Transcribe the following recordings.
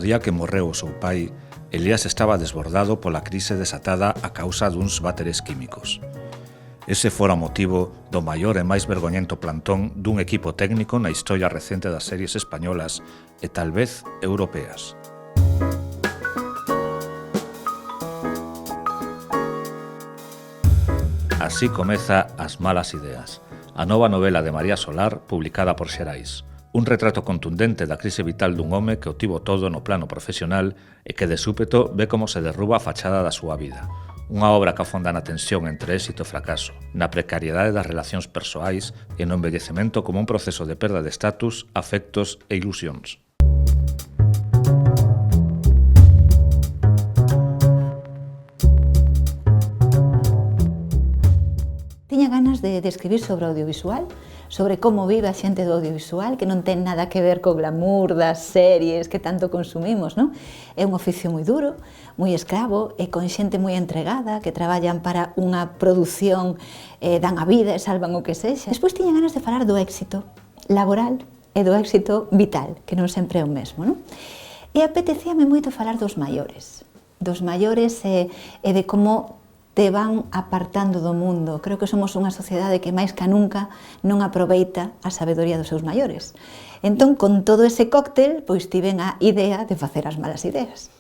día que morreu o seu pai, Elías estaba desbordado pola crise desatada a causa duns váteres químicos. Ese fora o motivo do maior e máis vergoñento plantón dun equipo técnico na historia recente das series españolas e tal vez europeas. Así comeza As malas ideas, a nova novela de María Solar publicada por Xerais. Un retrato contundente da crise vital dun home que o tivo todo no plano profesional e que de súpeto ve como se derruba a fachada da súa vida. Unha obra que afonda na tensión entre éxito e fracaso, na precariedade das relacións persoais e no envellecemento como un proceso de perda de estatus, afectos e ilusións. Tiña ganas de escribir sobre o audiovisual, sobre como vive a xente do audiovisual, que non ten nada que ver co glamour das series que tanto consumimos, non? É un oficio moi duro, moi escravo, e con xente moi entregada, que traballan para unha produción, dan a vida e salvan o que sexa. Despois tiña ganas de falar do éxito laboral e do éxito vital, que non sempre é o mesmo, non? E apetecíame moito falar dos maiores e de como te van apartando do mundo. Creo que somos unha sociedade que máis que nunca non aproveita a sabedoría dos seus maiores. Entón, con todo ese cóctel, pois tiven a idea de facer As malas ideas.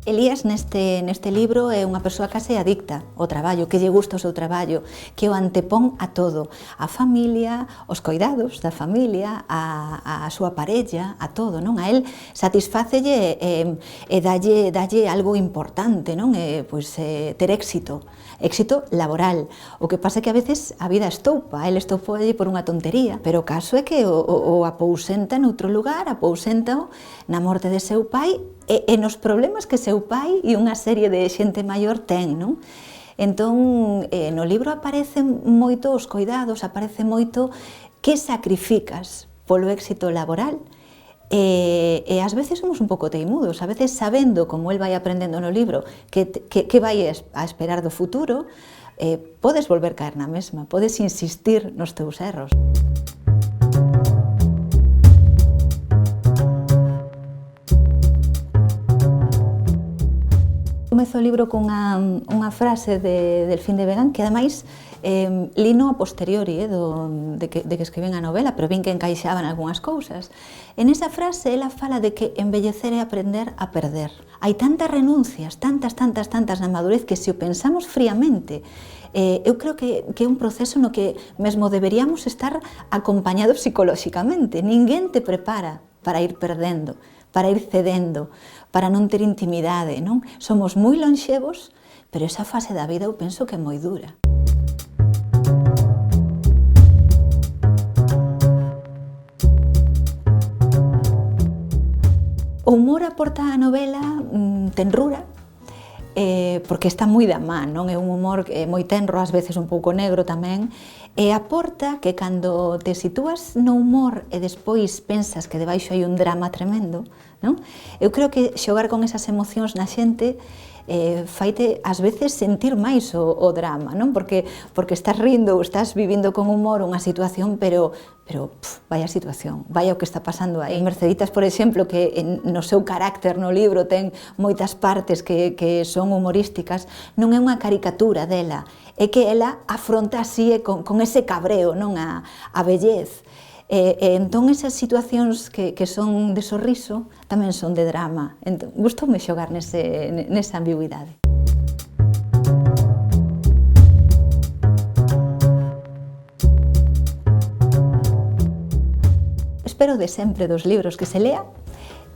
Elías neste libro é unha persoa case adicta ao traballo, que lle gusta o seu traballo, que o antepón a todo, a familia, os coidados da familia, a súa parella, a todo, non? A él satisfácelle e dalle algo importante, non? Ter éxito laboral. O que pasa é que a veces a vida estoupa, el estoupalle por unha tontería, pero o caso é que o apousenta noutro lugar, apousenta na morte de seu pai e nos problemas que seu pai e unha serie de xente maior ten, non? Entón, no libro aparecen moito os coidados, aparece moito que sacrificas polo éxito laboral, e ás veces somos un pouco teimudos, a veces sabendo, como el vai aprendendo no libro, que vai a esperar do futuro, podes volver caer na mesma, podes insistir nos teus erros. Comezo o libro cunha frase de Delfín de Begán, que ademais lino a posteriori de que escribín a novela, pero vin que encaixaban algunhas cousas. En esa frase, ela fala de que envellecer é aprender a perder. Hai tantas renuncias, tantas na madurez, que se o pensamos fríamente, eu creo que é un proceso no que mesmo deberíamos estar acompañados psicolóxicamente. Ninguén te prepara para ir perdendo, para ir cedendo, para non ter intimidade, non? Somos moi lonxevos, pero esa fase da vida eu penso que é moi dura. O humor aporta a novela tenrura, porque está moi da man, non? É un humor moi tenro, ás veces un pouco negro tamén, e aporta que cando te sitúas no humor e despois pensas que debaixo hai un drama tremendo, non? Eu creo que xogar con esas emocións na xente faite ás veces sentir máis o drama, non? Porque estás rindo ou estás vivindo con humor unha situación, pero vaya situación, vaya o que está pasando aí. Merceditas, por exemplo, que no seu carácter no libro ten moitas partes que son humorísticas, non é unha caricatura dela, é que ela afronta así con ese cabreo, non? A vellez. Entón, esas situacións que son de sorriso tamén son de drama. Entón, gustoume xogar nesa ambigüidade. Espero de sempre dos libros que se lea,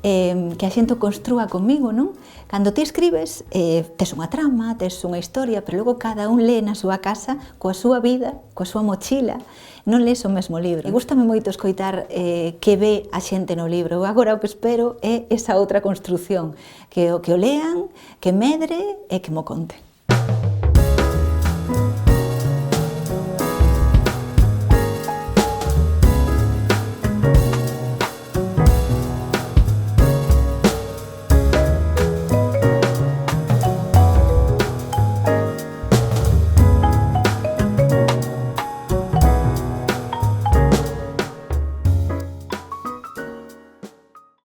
que a xente construa comigo, non? Cando ti escribes, tes unha trama, tes unha historia, pero logo cada un lee na súa casa, coa súa vida, coa súa mochila, non lees o mesmo libro. E gústame moito escoitar que ve a xente no libro. Agora o que espero é esa outra construción, que o lean, que medre e que mo conten.